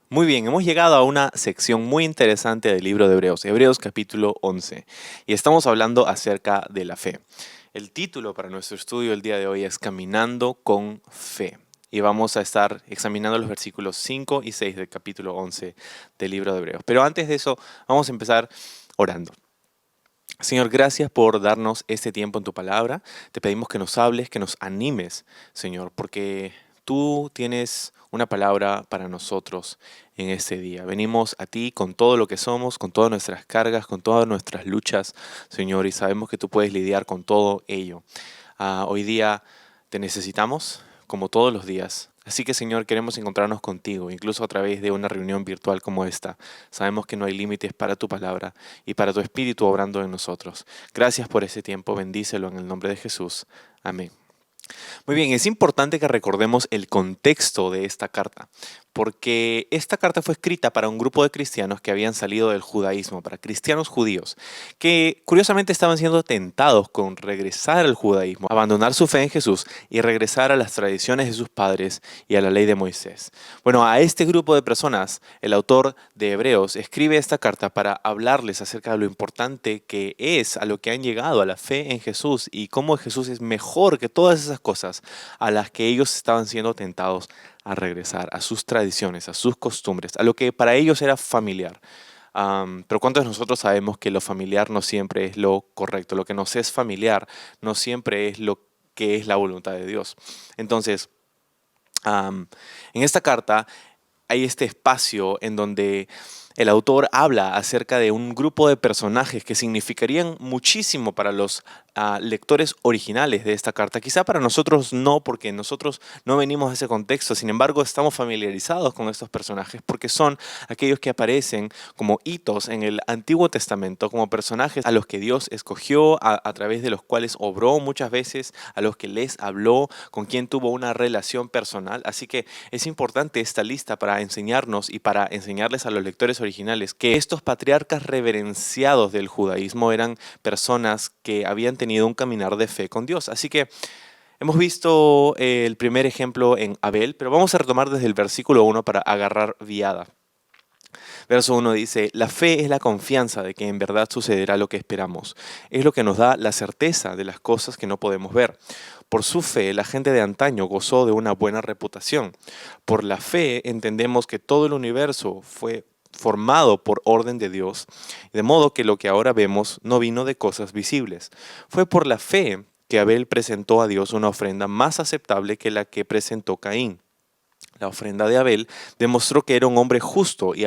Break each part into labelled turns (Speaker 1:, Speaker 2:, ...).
Speaker 1: Muy bien, hemos llegado a una sección muy interesante del libro de Hebreos, Hebreos capítulo 11, y estamos hablando acerca de la fe. El título para nuestro estudio el día de hoy es Caminando con Fe, y vamos a estar examinando los versículos 5 y 6 del capítulo 11 del libro de Hebreos. Pero antes de eso, vamos a empezar orando. Señor, gracias por darnos este tiempo en tu palabra. Te pedimos que nos hables, que nos animes, Señor, porque tú tienes una palabra para nosotros en este día. Venimos a ti con todo lo que somos, con todas nuestras cargas, con todas nuestras luchas, Señor, y sabemos que tú puedes lidiar con todo ello. Hoy día te necesitamos, como todos los días. Así que, Señor, queremos encontrarnos contigo, incluso a través de una reunión virtual como esta. Sabemos que no hay límites para tu palabra y para tu espíritu obrando en nosotros. Gracias por ese tiempo, bendícelo en el nombre de Jesús. Amén. Muy bien, es importante que recordemos el contexto de esta carta, porque esta carta fue escrita para un grupo de cristianos que habían salido del judaísmo, para cristianos judíos, que curiosamente estaban siendo tentados con regresar al judaísmo, abandonar su fe en Jesús y regresar a las tradiciones de sus padres y a la ley de Moisés. Bueno, a este grupo de personas, el autor de Hebreos escribe esta carta para hablarles acerca de lo importante que es a lo que han llegado, a la fe en Jesús y cómo Jesús es mejor que todas esas cosas a las que ellos estaban siendo tentados a regresar, a sus tradiciones, a sus costumbres, a lo que para ellos era familiar. Pero ¿cuántos de nosotros sabemos que lo familiar no siempre es lo correcto? Lo que nos es familiar no siempre es lo que es la voluntad de Dios. Entonces, en esta carta hay este espacio en donde el autor habla acerca de un grupo de personajes que significarían muchísimo para los lectores originales de esta carta. Quizá para nosotros no, porque nosotros no venimos de ese contexto. Sin embargo, estamos familiarizados con estos personajes porque son aquellos que aparecen como hitos en el Antiguo Testamento, como personajes a los que Dios escogió, a través de los cuales obró muchas veces, a los que les habló, con quien tuvo una relación personal. Así que es importante esta lista para enseñarnos y para enseñarles a los lectores originales que estos patriarcas reverenciados del judaísmo eran personas que habían tenido un caminar de fe con Dios. Así que hemos visto el primer ejemplo en Abel, pero vamos a retomar desde el versículo 1 para agarrar viada. Verso 1 dice, la fe es la confianza de que en verdad sucederá lo que esperamos. Es lo que nos da la certeza de las cosas que no podemos ver. Por su fe, la gente de antaño gozó de una buena reputación. Por la fe entendemos que todo el universo fue formado por orden de Dios, de modo que lo que ahora vemos no vino de cosas visibles. Fue por la fe que Abel presentó a Dios una ofrenda más aceptable que la que presentó Caín. La ofrenda de Abel demostró que era un hombre justo y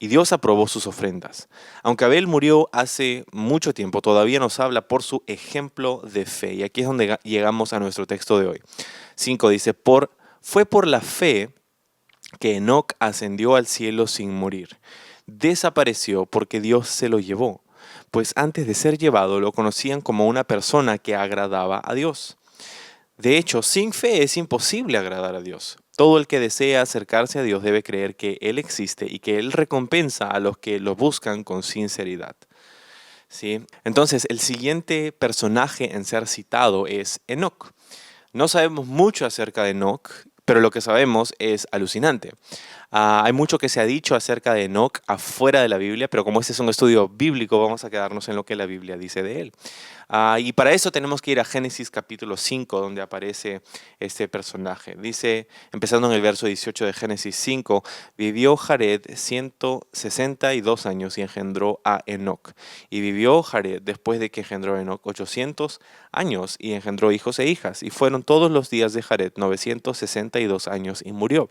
Speaker 1: Dios aprobó sus ofrendas. Aunque Abel murió hace mucho tiempo, todavía nos habla por su ejemplo de fe. Y aquí es donde llegamos a nuestro texto de hoy. 5 dice, fue por la fe que Enoc ascendió al cielo sin morir. Desapareció porque Dios se lo llevó, pues antes de ser llevado lo conocían como una persona que agradaba a Dios. De hecho, sin fe es imposible agradar a Dios. Todo el que desea acercarse a Dios debe creer que Él existe y que Él recompensa a los que lo buscan con sinceridad. ¿Sí? Entonces, el siguiente personaje en ser citado es Enoc. No sabemos mucho acerca de Enoc, pero lo que sabemos es alucinante. Hay mucho que se ha dicho acerca de Enoc afuera de la Biblia, pero como este es un estudio bíblico, vamos a quedarnos en lo que la Biblia dice de él. Y para eso tenemos que ir a Génesis capítulo 5, donde aparece este personaje. Dice, empezando en el verso 18 de Génesis 5, vivió Jared 162 años y engendró a Enoc. Y vivió Jared después de que engendró a Enoc 800 años y engendró hijos e hijas. Y fueron todos los días de Jared 962 años y murió.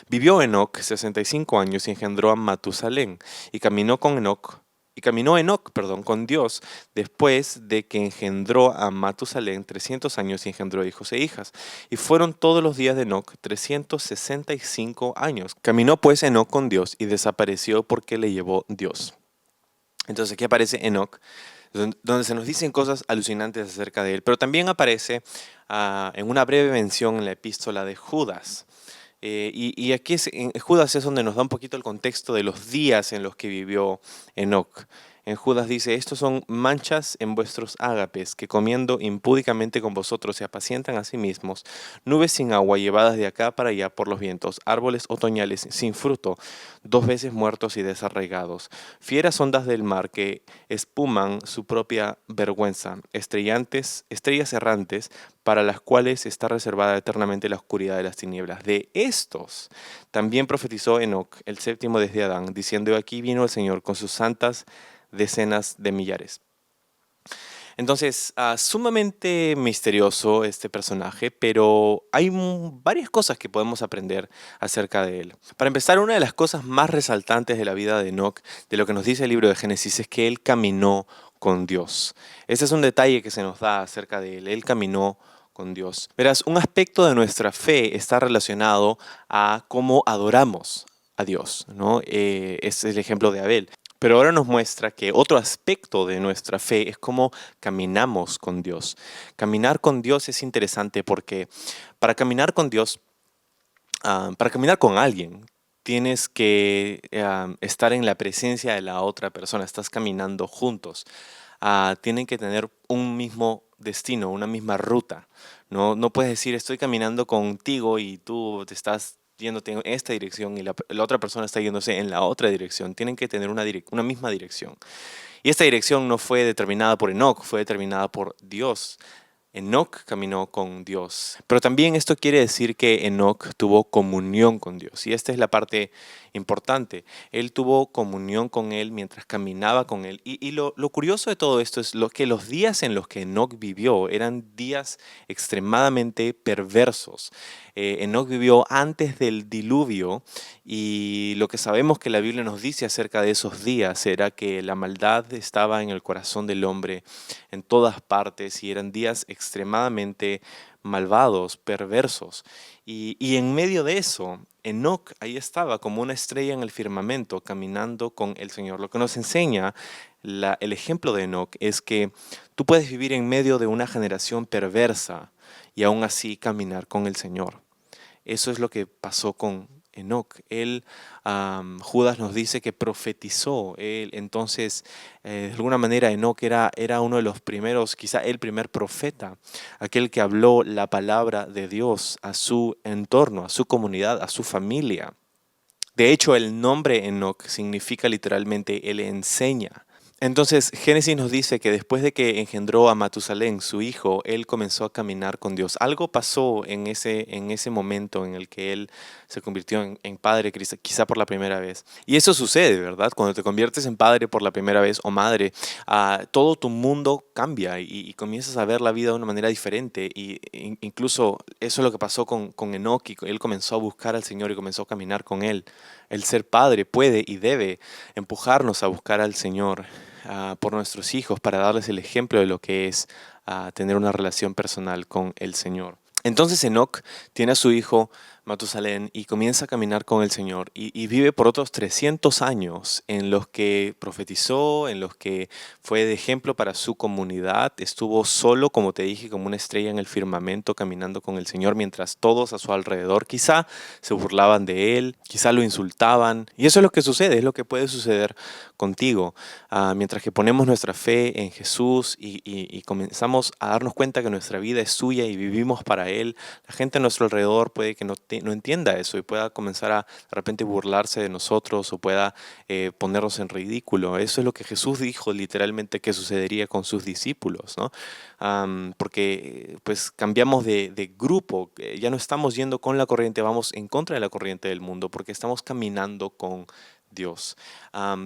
Speaker 1: Vivió Enoc 65 años y engendró a Matusalén, y caminó Enoc, perdón, con Dios después de que engendró a Matusalén 300 años y engendró hijos e hijas. Y fueron todos los días de Enoc 365 años. Caminó pues Enoc con Dios y desapareció porque le llevó Dios. Entonces aquí aparece Enoc, donde se nos dicen cosas alucinantes acerca de él, pero también aparece en una breve mención en la epístola de Judas. Y aquí en Judas es donde nos da un poquito el contexto de los días en los que vivió Enoc. En Judas dice, estos son manchas en vuestros ágapes, que comiendo impúdicamente con vosotros se apacientan a sí mismos, nubes sin agua llevadas de acá para allá por los vientos, árboles otoñales sin fruto, 2 veces muertos y desarraigados, fieras ondas del mar que espuman su propia vergüenza, estrellas errantes, para las cuales está reservada eternamente la oscuridad de las tinieblas. De estos también profetizó Enoc, el séptimo desde Adán, diciendo, aquí vino el Señor con sus santas decenas de millares. Entonces, sumamente misterioso este personaje, pero hay varias cosas que podemos aprender acerca de él. Para empezar, una de las cosas más resaltantes de la vida de Enoc, de lo que nos dice el libro de Génesis, es que él caminó con Dios. Ese es un detalle que se nos da acerca de él. Él caminó con Dios. Verás, un aspecto de nuestra fe está relacionado a cómo adoramos a Dios, ¿no? Es el ejemplo de Abel. Pero ahora nos muestra que otro aspecto de nuestra fe es cómo caminamos con Dios. Caminar con Dios es interesante porque para caminar con Dios, para caminar con alguien, tienes que estar en la presencia de la otra persona. Estás caminando juntos. Tienen que tener un mismo destino, una misma ruta. No puedes decir, estoy caminando contigo y tú te estás yéndote en esta dirección y la otra persona está yéndose en la otra dirección. Tienen que tener una misma dirección. Y esta dirección no fue determinada por Enoc, fue determinada por Dios. Enoc caminó con Dios. Pero también esto quiere decir que Enoc tuvo comunión con Dios. Y esta es la parte importante. Él tuvo comunión con Él mientras caminaba con Él. Y lo curioso de todo esto es que los días en los que Enoc vivió eran días extremadamente perversos. Enoc vivió antes del diluvio y lo que sabemos que la Biblia nos dice acerca de esos días era que la maldad estaba en el corazón del hombre en todas partes y eran días extremadamente malvados, perversos. Y en medio de eso, Enoc ahí estaba como una estrella en el firmamento caminando con el Señor. Lo que nos enseña el ejemplo de Enoc es que tú puedes vivir en medio de una generación perversa y aún así caminar con el Señor. Eso es lo que pasó con Enoc. Judas nos dice que profetizó. Entonces, de alguna manera, Enoc era uno de los primeros, quizá el primer profeta, aquel que habló la palabra de Dios a su entorno, a su comunidad, a su familia. De hecho, el nombre Enoc significa literalmente él enseña. Entonces, Génesis nos dice que después de que engendró a Matusalén, su hijo, él comenzó a caminar con Dios. Algo pasó en ese momento en el que él se convirtió en padre, quizá por la primera vez. Y eso sucede, ¿verdad? Cuando te conviertes en padre por la primera vez o madre, todo tu mundo cambia y comienzas a ver la vida de una manera diferente. Y incluso eso es lo que pasó con Enoc. Él comenzó a buscar al Señor y comenzó a caminar con Él. El ser padre puede y debe empujarnos a buscar al Señor por nuestros hijos para darles el ejemplo de lo que es tener una relación personal con el Señor. Entonces Enoc tiene a su hijo Matusalén y comienza a caminar con el Señor y vive por otros 300 años en los que profetizó, en los que fue de ejemplo para su comunidad. Estuvo solo, como te dije, como una estrella en el firmamento caminando con el Señor mientras todos a su alrededor quizá se burlaban de él, quizá lo insultaban. Y eso es lo que sucede, es lo que puede suceder contigo. Mientras que ponemos nuestra fe en Jesús y comenzamos a darnos cuenta que nuestra vida es suya y vivimos para Él, la gente a nuestro alrededor puede que no entienda eso y pueda comenzar a de repente burlarse de nosotros o pueda ponernos en ridículo. Eso es lo que Jesús dijo literalmente que sucedería con sus discípulos, ¿no? Porque pues cambiamos de grupo, ya no estamos yendo con la corriente, vamos en contra de la corriente del mundo porque estamos caminando con Dios.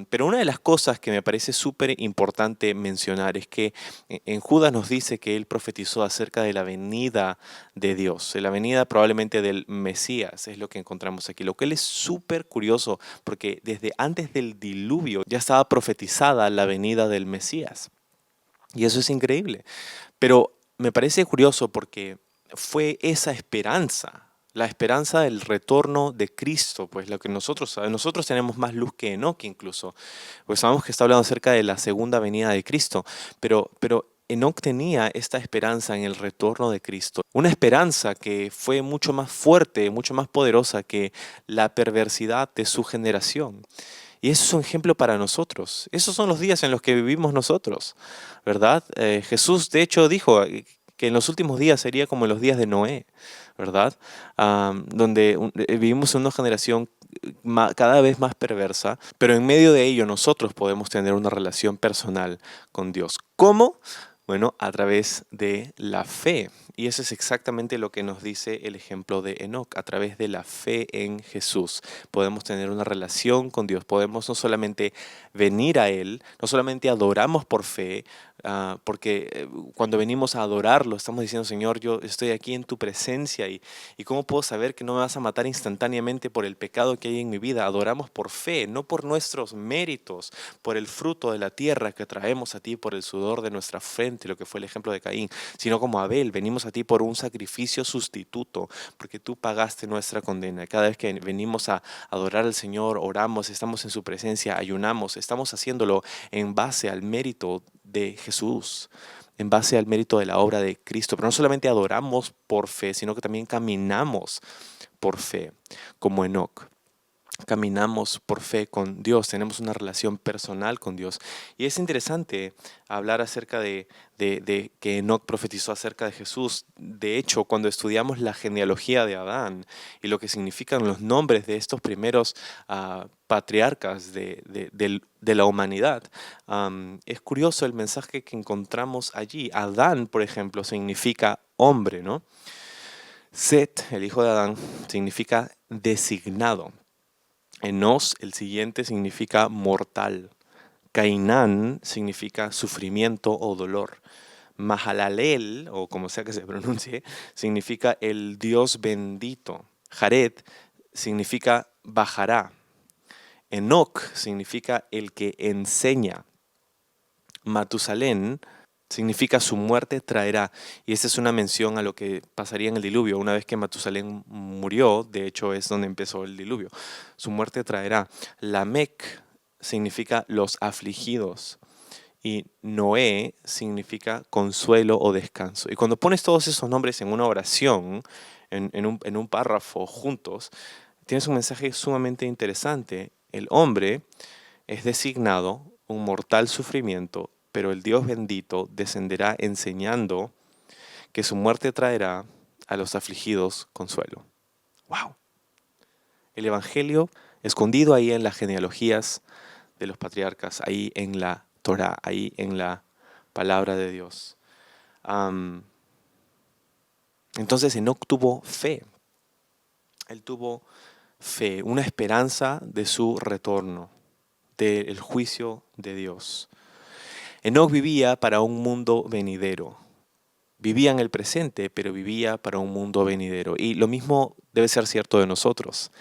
Speaker 1: Pero una de las cosas que me parece súper importante mencionar es que en Judas nos dice que él profetizó acerca de la venida de Dios, de la venida probablemente del Mesías, es lo que encontramos aquí. Lo que él es súper curioso porque desde antes del diluvio ya estaba profetizada la venida del Mesías. Y eso es increíble. Pero me parece curioso porque fue esa esperanza, la esperanza del retorno de Cristo, pues lo que nosotros tenemos más luz que Enoc incluso, pues sabemos que está hablando acerca de la segunda venida de Cristo, pero Enoc tenía esta esperanza en el retorno de Cristo, una esperanza que fue mucho más fuerte, mucho más poderosa que la perversidad de su generación. Y eso es un ejemplo para nosotros. Esos son los días en los que vivimos nosotros, ¿verdad? Jesús, de hecho, dijo que en los últimos días sería como en los días de Noé, ¿verdad? Donde vivimos en una generación cada vez más perversa, pero en medio de ello nosotros podemos tener una relación personal con Dios. ¿Cómo? Bueno, a través de la fe. Y eso es exactamente lo que nos dice el ejemplo de Enoc. A través de la fe en Jesús podemos tener una relación con Dios. Podemos no solamente venir a Él, no solamente adoramos por fe, porque cuando venimos a adorarlo estamos diciendo, Señor, yo estoy aquí en tu presencia y ¿cómo puedo saber que no me vas a matar instantáneamente por el pecado que hay en mi vida? Adoramos por fe, no por nuestros méritos, por el fruto de la tierra que traemos a ti, por el sudor de nuestra frente, lo que fue el ejemplo de Caín, sino como Abel, venimos a ti por un sacrificio sustituto, porque tú pagaste nuestra condena. Cada vez que venimos a adorar al Señor, oramos, estamos en su presencia, ayunamos, estamos haciéndolo en base al mérito de Jesús, en base al mérito de la obra de Cristo. Pero no solamente adoramos por fe, sino que también caminamos por fe, como Enoc. Caminamos por fe con Dios, tenemos una relación personal con Dios. Y es interesante hablar acerca de que Enoc profetizó acerca de Jesús. De hecho, cuando estudiamos la genealogía de Adán y lo que significan los nombres de estos primeros patriarcas de la humanidad, es curioso el mensaje que encontramos allí. Adán, por ejemplo, significa hombre, ¿no? Set, el hijo de Adán, significa designado. Enos, el siguiente, significa mortal. Cainán significa sufrimiento o dolor. Mahalalel, o como sea que se pronuncie, significa el Dios bendito. Jared significa bajará. Enoc significa el que enseña. Matusalén significa su muerte traerá. Y esta es una mención a lo que pasaría en el diluvio. Una vez que Matusalén murió, de hecho es donde empezó el diluvio. Su muerte traerá. Lamec significa los afligidos. Y Noé significa consuelo o descanso. Y cuando pones todos esos nombres en una oración, en un párrafo juntos, tienes un mensaje sumamente interesante. El hombre es designado un mortal sufrimiento, pero el Dios bendito descenderá enseñando que su muerte traerá a los afligidos consuelo. ¡Wow! El Evangelio escondido ahí en las genealogías de los patriarcas, ahí en la Torá, ahí en la palabra de Dios. Entonces Enoc tuvo fe. Él tuvo fe, una esperanza de su retorno, del juicio de Dios. Enoc vivía para un mundo venidero. Vivía en el presente, pero vivía para un mundo venidero. Y lo mismo debe ser cierto de nosotros.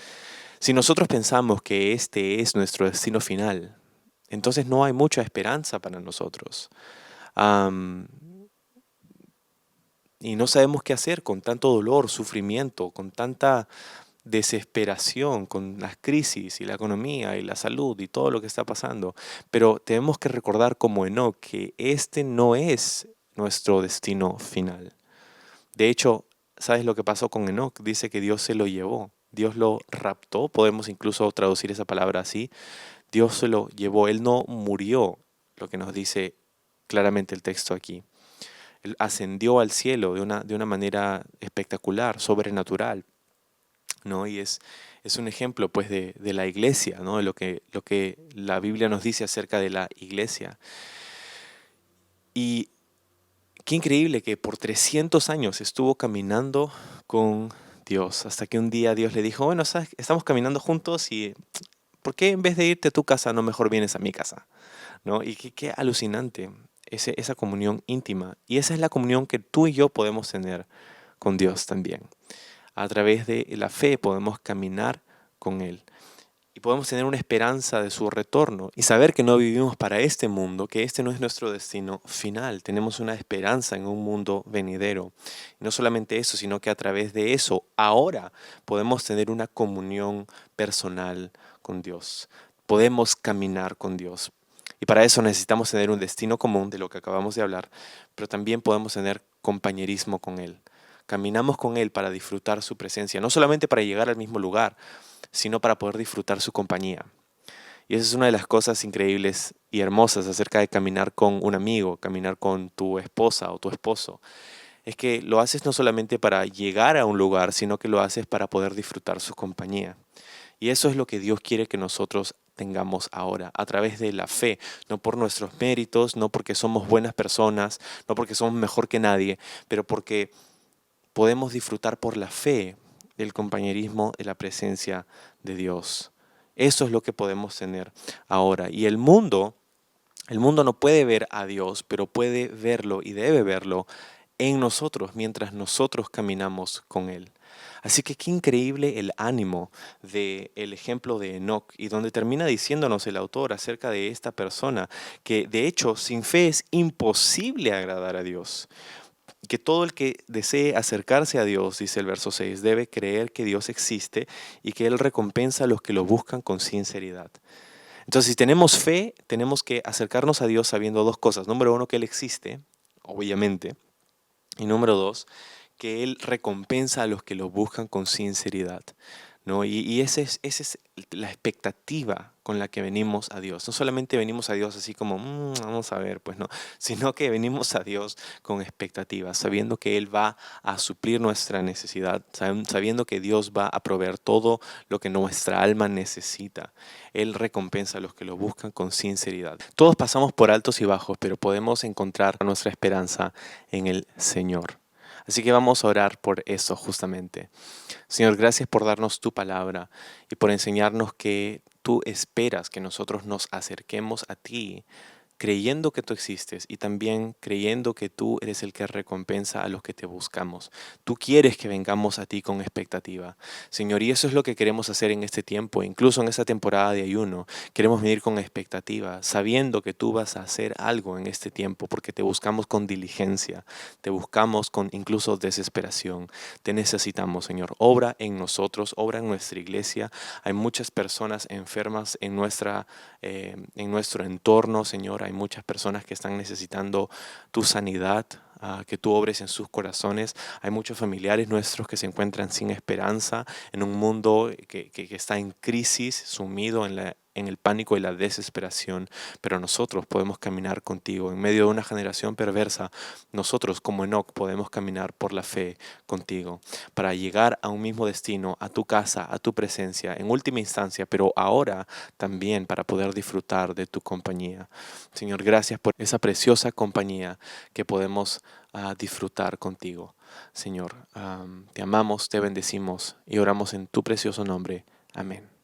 Speaker 1: Si nosotros pensamos que este es nuestro destino final, entonces no hay mucha esperanza para nosotros. Y no sabemos qué hacer con tanto dolor, sufrimiento, con tanta desesperación, con las crisis y la economía y la salud y todo lo que está pasando. Pero tenemos que recordar como Enoc que este no es nuestro destino final. De hecho, ¿sabes lo que pasó con Enoc? Dice que Dios se lo llevó. Dios lo raptó, podemos incluso traducir esa palabra así. Dios se lo llevó, él no murió, lo que nos dice claramente el texto aquí. Él ascendió al cielo de una manera espectacular, sobrenatural, ¿no? Y es un ejemplo pues de la iglesia, ¿no? De lo que la Biblia nos dice acerca de la iglesia. Y qué increíble que por 300 años estuvo caminando con Dios, hasta que un día Dios le dijo, bueno, ¿sabes? Estamos caminando juntos y ¿por qué en vez de irte a tu casa no mejor vienes a mi casa? ¿No? Y qué alucinante esa comunión íntima. Y esa es la comunión que tú y yo podemos tener con Dios también. A través de la fe podemos caminar con Él. Y podemos tener una esperanza de su retorno y saber que no vivimos para este mundo, que este no es nuestro destino final. Tenemos una esperanza en un mundo venidero. Y no solamente eso, sino que a través de eso, ahora podemos tener una comunión personal con Dios. Podemos caminar con Dios. Y para eso necesitamos tener un destino común de lo que acabamos de hablar, pero también podemos tener compañerismo con Él. Caminamos con Él para disfrutar su presencia, no solamente para llegar al mismo lugar, sino para poder disfrutar su compañía. Y esa es una de las cosas increíbles y hermosas acerca de caminar con un amigo, caminar con tu esposa o tu esposo. Es que lo haces no solamente para llegar a un lugar, sino que lo haces para poder disfrutar su compañía. Y eso es lo que Dios quiere que nosotros tengamos ahora, a través de la fe, no por nuestros méritos, no porque somos buenas personas, no porque somos mejor que nadie, pero porque podemos disfrutar por la fe del compañerismo, de la presencia de Dios. Eso es lo que podemos tener ahora. Y el mundo no puede ver a Dios, pero puede verlo y debe verlo en nosotros mientras nosotros caminamos con Él. Así que qué increíble el ánimo del ejemplo de Enoch y donde termina diciéndonos el autor acerca de esta persona que de hecho sin fe es imposible agradar a Dios. Que todo el que desee acercarse a Dios, dice el verso 6, debe creer que Dios existe y que Él recompensa a los que lo buscan con sinceridad. Entonces, si tenemos fe, tenemos que acercarnos a Dios sabiendo dos cosas. Número uno, que Él existe, obviamente. Y número dos, que Él recompensa a los que lo buscan con sinceridad, ¿no? Y esa es la expectativa con la que venimos a Dios. No solamente venimos a Dios así como, vamos a ver, pues no, sino que venimos a Dios con expectativas, sabiendo que Él va a suplir nuestra necesidad, sabiendo que Dios va a proveer todo lo que nuestra alma necesita. Él recompensa a los que lo buscan con sinceridad. Todos pasamos por altos y bajos, pero podemos encontrar nuestra esperanza en el Señor. Así que vamos a orar por eso justamente. Señor, gracias por darnos tu palabra y por enseñarnos que tú esperas que nosotros nos acerquemos a ti creyendo que tú existes y también creyendo que tú eres el que recompensa a los que te buscamos. Tú quieres que vengamos a ti con expectativa, Señor, y eso es lo que queremos hacer en este tiempo, incluso en esta temporada de ayuno. Queremos venir con expectativa, sabiendo que tú vas a hacer algo en este tiempo, porque te buscamos con diligencia, te buscamos con incluso desesperación. Te necesitamos, Señor. Obra en nosotros, obra en nuestra iglesia. Hay muchas personas enfermas en nuestro entorno, Señor. Hay muchas personas que están necesitando tu sanidad, que tú obres en sus corazones. Hay muchos familiares nuestros que se encuentran sin esperanza en un mundo que está en crisis, sumido en el pánico y la desesperación, pero nosotros podemos caminar contigo. En medio de una generación perversa, nosotros como Enoc podemos caminar por la fe contigo para llegar a un mismo destino, a tu casa, a tu presencia, en última instancia, pero ahora también para poder disfrutar de tu compañía. Señor, gracias por esa preciosa compañía que podemos disfrutar contigo. Señor, te amamos, te bendecimos y oramos en tu precioso nombre. Amén.